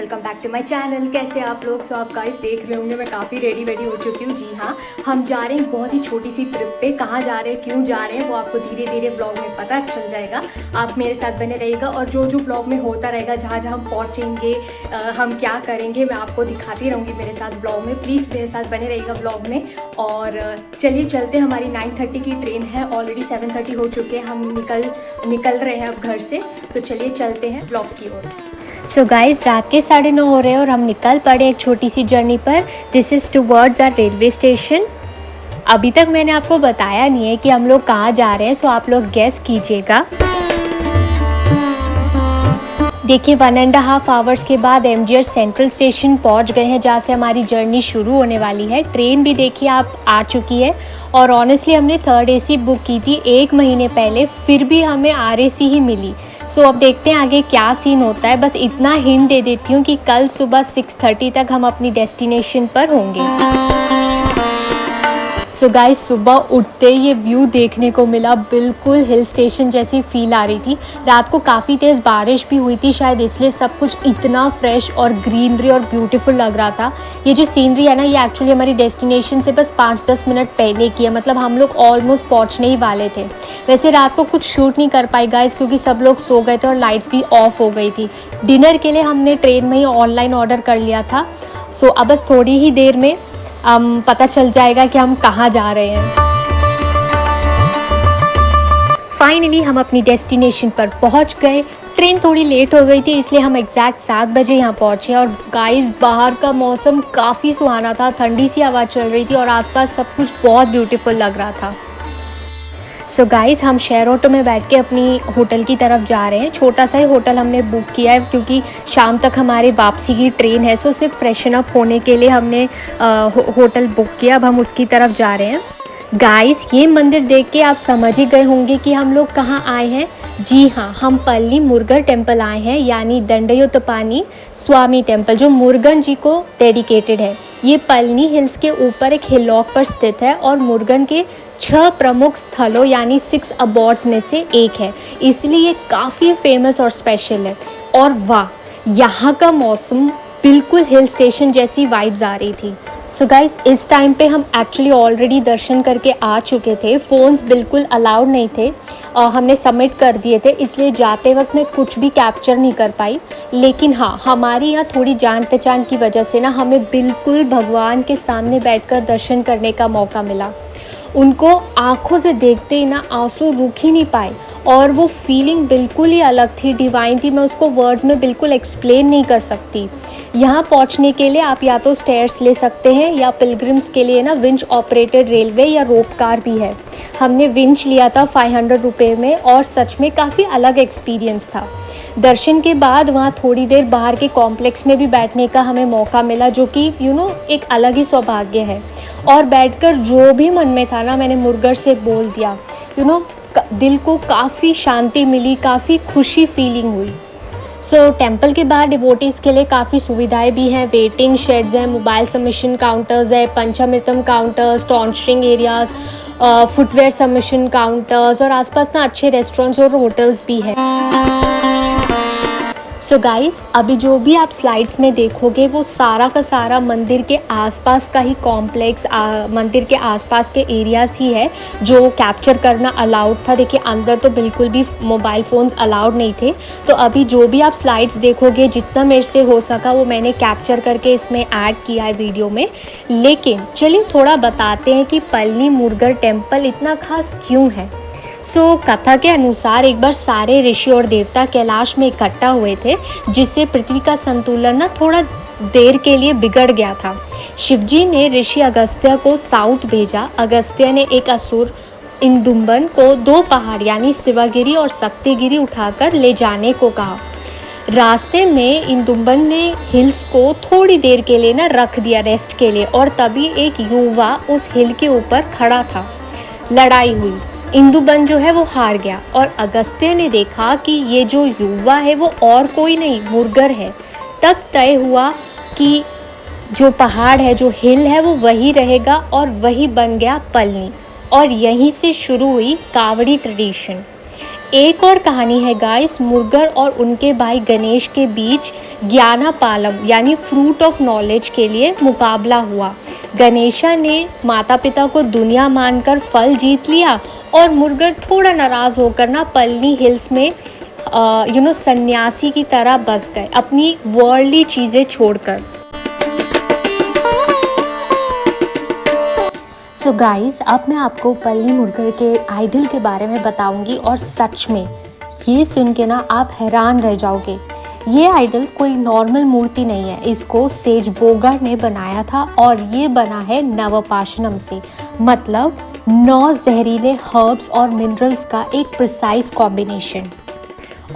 Welcome back to my channel. कैसे आप लोग? सो आप गाइस देख रहे होंगे मैं काफ़ी रेडी हो चुकी हूँ। जी हाँ, हम जा रहे हैं बहुत ही छोटी सी ट्रिप पे। कहाँ जा रहे हैं, क्यों जा रहे हैं, वो आपको धीरे धीरे ब्लॉग में पता चल जाएगा। आप मेरे साथ बने रहिएगा और जो जो ब्लॉग में होता रहेगा, जहाँ जहाँ हम पहुँचेंगे, हम क्या करेंगे, मैं आपको दिखाती रहूँगी मेरे साथ ब्लॉग में। प्लीज़ मेरे साथ बने रहिएगा ब्लॉग में। और चलिए चलते, हमारी 9:30 की ट्रेन है, ऑलरेडी 7:30 हो चुके हैं, हम निकल रहे हैं अब घर से। तो चलिए चलते हैं ब्लॉग की ओर। सो गाइज रात के 9:30 हो रहे हैं और हम निकल पड़े एक छोटी सी जर्नी पर। This is towards our railway station. अभी तक मैंने आपको बताया नहीं है कि हम लोग कहाँ जा रहे हैं, सो आप लोग गेस कीजिएगा। देखिए 1.5 आवर्स के बाद MGR सेंट्रल स्टेशन पहुंच गए हैं, जहाँ से हमारी जर्नी शुरू होने वाली है। ट्रेन भी देखिए आप आ चुकी है और ऑनेस्टली हमने 3rd AC बुक की थी 1 महीने पहले, फिर भी हमें RAC ही मिली। सो अब देखते हैं आगे क्या सीन होता है। बस इतना हिंट दे देती हूँ कि कल सुबह 6:30 तक हम अपनी डेस्टिनेशन पर होंगे। सो गाइस सुबह उठते ये व्यू देखने को मिला, बिल्कुल हिल स्टेशन जैसी फील आ रही थी। रात को काफ़ी तेज़ बारिश भी हुई थी, शायद इसलिए सब कुछ इतना फ्रेश और ग्रीनरी और ब्यूटीफुल लग रहा था। ये जो सीनरी है ना, ये एक्चुअली हमारी डेस्टिनेशन से बस 5-10 मिनट पहले की है, मतलब हम लोग ऑलमोस्ट पहुंचने ही वाले थे। वैसे रात को कुछ शूट नहीं कर पाई गाइस, क्योंकि सब लोग सो गए थे और लाइट्स भी ऑफ हो गई थी। डिनर के लिए हमने ट्रेन में ही ऑनलाइन ऑर्डर कर लिया था। सो अब बस थोड़ी ही देर में पता चल जाएगा कि हम कहाँ जा रहे हैं। फाइनली हम अपनी डेस्टिनेशन पर पहुँच गए। ट्रेन थोड़ी लेट हो गई थी, इसलिए हम एग्जैक्ट 7 बजे यहाँ पहुँचे। और गाइस बाहर का मौसम काफ़ी सुहाना था, ठंडी सी हवा चल रही थी और आसपास सब कुछ बहुत ब्यूटीफुल लग रहा था। सो गाइस हम शेयर ऑटो में बैठ के अपनी होटल की तरफ जा रहे हैं। छोटा सा ही होटल हमने बुक किया है, क्योंकि शाम तक हमारे वापसी की ट्रेन है। सो सिर्फ फ्रेशन अप होने के लिए हमने होटल बुक किया। अब हम उसकी तरफ जा रहे हैं। गाइस ये मंदिर देख के आप समझ ही गए होंगे कि हम लोग कहाँ आए हैं। जी हाँ, हम पल्ली मुरुगन टेम्पल आए हैं, यानी दंडयोतपानी स्वामी टेम्पल, जो मुरुगन जी को डेडिकेटेड है। ये पल्नी हिल्स के ऊपर एक हिलॉक पर स्थित है और मुरुगन के 6 प्रमुख स्थलों यानी 6 अबॉर्ड्स में से एक है, इसलिए ये काफ़ी फेमस और स्पेशल है। और वाह, यहाँ का मौसम बिल्कुल हिल स्टेशन जैसी वाइब्स आ रही थी। सो गाइस इस टाइम पे हम एक्चुअली ऑलरेडी दर्शन करके आ चुके थे। फ़ोन्स बिल्कुल अलाउड नहीं थे, हमने सबमिट कर दिए थे, इसलिए जाते वक्त मैं कुछ भी कैप्चर नहीं कर पाई। लेकिन हाँ, हमारी यहाँ थोड़ी जान पहचान की वजह से ना हमें बिल्कुल भगवान के सामने बैठकर दर्शन करने का मौका मिला। उनको आँखों से देखते ही ना आंसू रुक ही नहीं पाए और वो फीलिंग बिल्कुल ही अलग थी, डिवाइन थी। मैं उसको वर्ड्स में बिल्कुल एक्सप्लेन नहीं कर सकती। यहाँ पहुँचने के लिए आप या तो स्टेयर्स ले सकते हैं, या पिलग्रिम्स के लिए ना विंच ऑपरेटेड रेलवे या रोप कार भी है। हमने विंच लिया था 500 रुपये में और सच में काफ़ी अलग एक्सपीरियंस था। दर्शन के बाद वहाँ थोड़ी देर बाहर के कॉम्प्लेक्स में भी बैठने का हमें मौका मिला, जो कि एक अलग ही सौभाग्य है। और बैठकर जो भी मन में था ना, मैंने मुरुगन से बोल दिया। दिल को काफ़ी शांति मिली, काफ़ी खुशी फीलिंग हुई। सो टेम्पल के बाहर डिवोटीज़ के लिए काफ़ी सुविधाएं भी हैं। वेटिंग शेड्स हैं, मोबाइल सबमिशन काउंटर्स है, panchamritam counters, tonsuring areas, footwear submission counters और आसपास ना अच्छे रेस्टोरेंट्स और होटल्स भी हैं। सो गाइस अभी जो भी आप स्लाइड्स में देखोगे वो सारा का सारा मंदिर के आसपास का ही कॉम्प्लेक्स, मंदिर के आसपास के एरियाज़ ही है जो कैप्चर करना अलाउड था। देखिए अंदर तो बिल्कुल भी मोबाइल फ़ोन्स अलाउड नहीं थे। तो अभी जो भी आप स्लाइड्स देखोगे, जितना मेरे से हो सका वो मैंने कैप्चर करके इसमें ऐड किया है वीडियो में। लेकिन चलिए थोड़ा बताते हैं कि पल्ली मुरुगन टेम्पल इतना खास क्यों है। कथा के अनुसार एक बार सारे ऋषि और देवता कैलाश में इकट्ठा हुए थे, जिससे पृथ्वी का संतुलन ना थोड़ा देर के लिए बिगड़ गया था। शिवजी ने ऋषि अगस्त्य को साउथ भेजा। अगस्त्य ने एक असुर इंदुम्बन को 2 पहाड़ यानी शिवगिरी और शक्तिगिरी उठाकर ले जाने को कहा। रास्ते में इंदुम्बन ने हिल्स को थोड़ी देर के लिए ना रख दिया रेस्ट के लिए, और तभी एक युवा उस हिल के ऊपर खड़ा था। लड़ाई हुई, इंदुम्बन जो है वो हार गया और अगस्त्य ने देखा कि ये जो युवा है वो और कोई नहीं मुरुगन है। तब तय हुआ कि जो पहाड़ है, जो हिल है, वो वही रहेगा और वही बन गया पल्नी। और यहीं से शुरू हुई कावड़ी ट्रेडिशन। एक और कहानी है गाइस, मुर्गर और उनके भाई गणेश के बीच ज्ञानापालम यानी फ्रूट ऑफ नॉलेज के लिए मुकाबला हुआ। गणेशा ने माता पिता को दुनिया मानकर फल जीत लिया और मुर्गर थोड़ा नाराज़ होकर ना पलनी हिल्स में सन्यासी की तरह बस गए, अपनी वर्ल्डली चीज़ें छोड़कर। सो गाइस, अब मैं आपको पलनी मुर्गर के आइडल के बारे में बताऊंगी और सच में ये सुन के ना आप हैरान रह जाओगे। ये आइडल कोई नॉर्मल मूर्ति नहीं है, इसको सेज बोगर ने बनाया था और ये बना है नवपाषाणम से, मतलब 9 जहरीले हर्ब्स और मिनरल्स का एक प्रिसाइज कॉम्बिनेशन।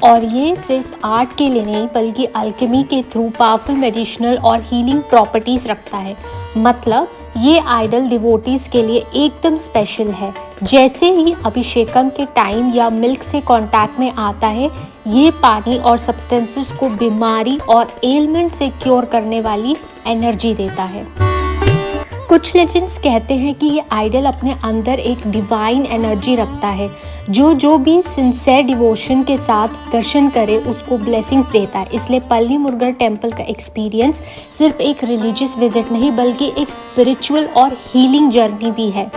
और ये सिर्फ आर्ट के लिए नहीं बल्कि अल्केमी के थ्रू पावरफुल मेडिसिनल और हीलिंग प्रॉपर्टीज़ रखता है। मतलब ये आइडल डिवोटीज़ के लिए एकदम स्पेशल है। जैसे ही अभिषेकम के टाइम या मिल्क से कांटेक्ट में आता है, ये पानी और सब्सटेंसेस को बीमारी और एलिमेंट से क्योर करने वाली एनर्जी देता है। कुछ लेजेंड्स कहते हैं कि ये आइडल अपने अंदर एक डिवाइन एनर्जी रखता है जो भी सिंसेयर डिवोशन के साथ दर्शन करे उसको ब्लेसिंग्स देता है। इसलिए पलनी मुर्गर टेम्पल का एक्सपीरियंस सिर्फ एक रिलीजियस विजिट नहीं बल्कि एक स्पिरिचुअल और हीलिंग जर्नी भी है।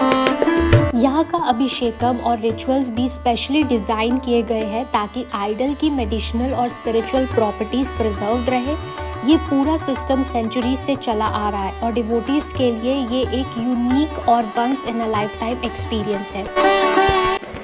यहाँ का अभिषेकम और रिचुअल्स भी स्पेशली डिज़ाइन किए गए हैं ताकि आइडल की मेडिसिनल और स्पिरिचुअल प्रॉपर्टीज़ प्रिजर्व रहे। ये पूरा सिस्टम सेंचुरीज से चला आ रहा है और डिवोटीज के लिए ये एक यूनिक और once in a lifetime experience है।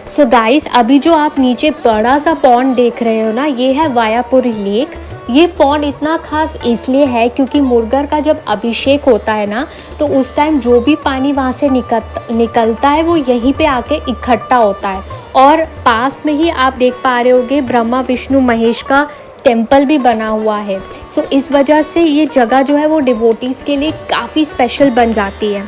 सो गाइस, अभी जो आप नीचे बड़ा सा पॉन्ड देख रहे हो ना, ये है वायापुरी लेक। ये पॉन्ड इतना खास इसलिए है क्योंकि मुर्गर का जब अभिषेक होता है ना, तो उस टाइम जो भी पानी वहाँ से निकलता है वो यहीं पे आके इकट्ठा होता है। और पास में ही आप देख पा रहे होगे ब्रह्मा विष्णु महेश का टेम्पल भी बना हुआ है। सो इस वजह से ये जगह जो है वो डिवोटीज़ के लिए काफ़ी स्पेशल बन जाती है।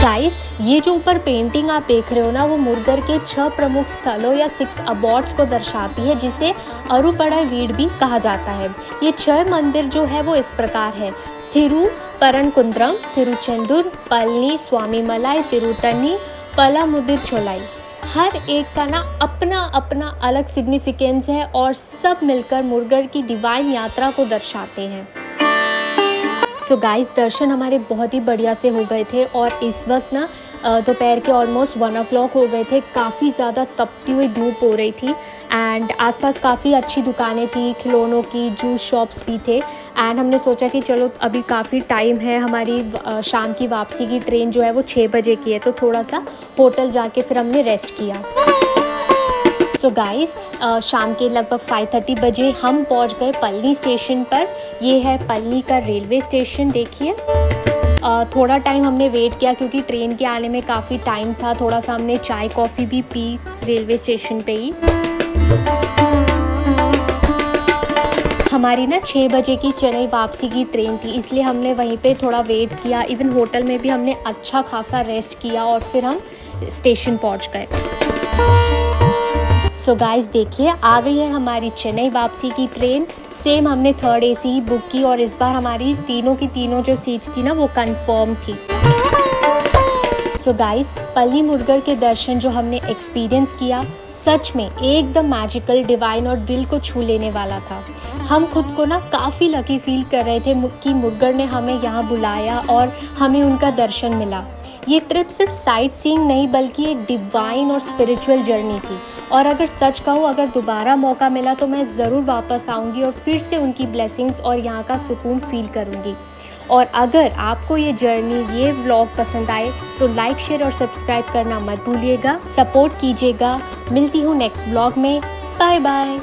गाइस, ये जो ऊपर पेंटिंग आप देख रहे हो ना, वो मुर्गर के 6 प्रमुख स्थलों या 6 अबॉर्ड्स को दर्शाती है, जिसे अरुपड़ावीड भी कहा जाता है। ये 6 मंदिर जो है वो इस प्रकार है: थिरुपरनकुंद्रम, तिरुचेंदूर, पलनी, स्वामीमलाई, तिरुतनी, पलामुदिरचोलाई। हर एक का ना अपना अपना अलग सिग्निफिकेंस है और सब मिलकर मुर्गर की डिवाइन यात्रा को दर्शाते हैं। सो गाइस, दर्शन हमारे बहुत ही बढ़िया से हो गए थे और इस वक्त ना दोपहर के ऑलमोस्ट 1 o'clock हो गए थे। काफ़ी ज़्यादा तपती हुई धूप हो रही थी एंड आसपास काफ़ी अच्छी दुकानें थी, खिलौनों की, जूस शॉप्स भी थे। एंड हमने सोचा कि चलो अभी काफ़ी टाइम है, हमारी शाम की वापसी की ट्रेन जो है वो 6 बजे की है, तो थोड़ा सा होटल जाके फिर हमने रेस्ट किया। सो गाइस, शाम के लगभग 5:30 बजे हम पहुंच गए पलनी स्टेशन पर। ये है पलनी का रेलवे स्टेशन, देखिए। थोड़ा टाइम हमने वेट किया क्योंकि ट्रेन के आने में काफ़ी टाइम था। थोड़ा सा हमने चाय कॉफ़ी भी पी रेलवे स्टेशन पे ही। हमारी ना 6 बजे की चेन्नई वापसी की ट्रेन थी, इसलिए हमने वहीं पे थोड़ा वेट किया। इवन होटल में भी हमने अच्छा खासा रेस्ट किया और फिर हम स्टेशन पहुंच गए। सो गाइस, देखिए आ गई है हमारी चेन्नई वापसी की ट्रेन। सेम हमने 3rd AC ही बुक की और इस बार हमारी तीनों की तीनों जो सीट्स थी ना वो कंफर्म थी। सो गाइस, पलनी मुर्गर के दर्शन जो हमने एक्सपीरियंस किया, सच में एकदम मैजिकल, डिवाइन और दिल को छू लेने वाला था। हम खुद को ना काफ़ी लकी फील कर रहे थे कि मुर्गर ने हमें यहाँ बुलाया और हमें उनका दर्शन मिला। ये ट्रिप सिर्फ साइट सीइंग नहीं बल्कि एक डिवाइन और स्पिरिचुअल जर्नी थी। और अगर सच कहूँ, अगर दोबारा मौका मिला तो मैं ज़रूर वापस आऊँगी और फिर से उनकी ब्लेसिंग्स और यहाँ का सुकून फील करूँगी। और अगर आपको ये जर्नी, ये व्लॉग पसंद आए तो लाइक, शेयर और सब्सक्राइब करना मत भूलिएगा। सपोर्ट कीजिएगा। मिलती हूँ नेक्स्ट व्लॉग में। Bye bye.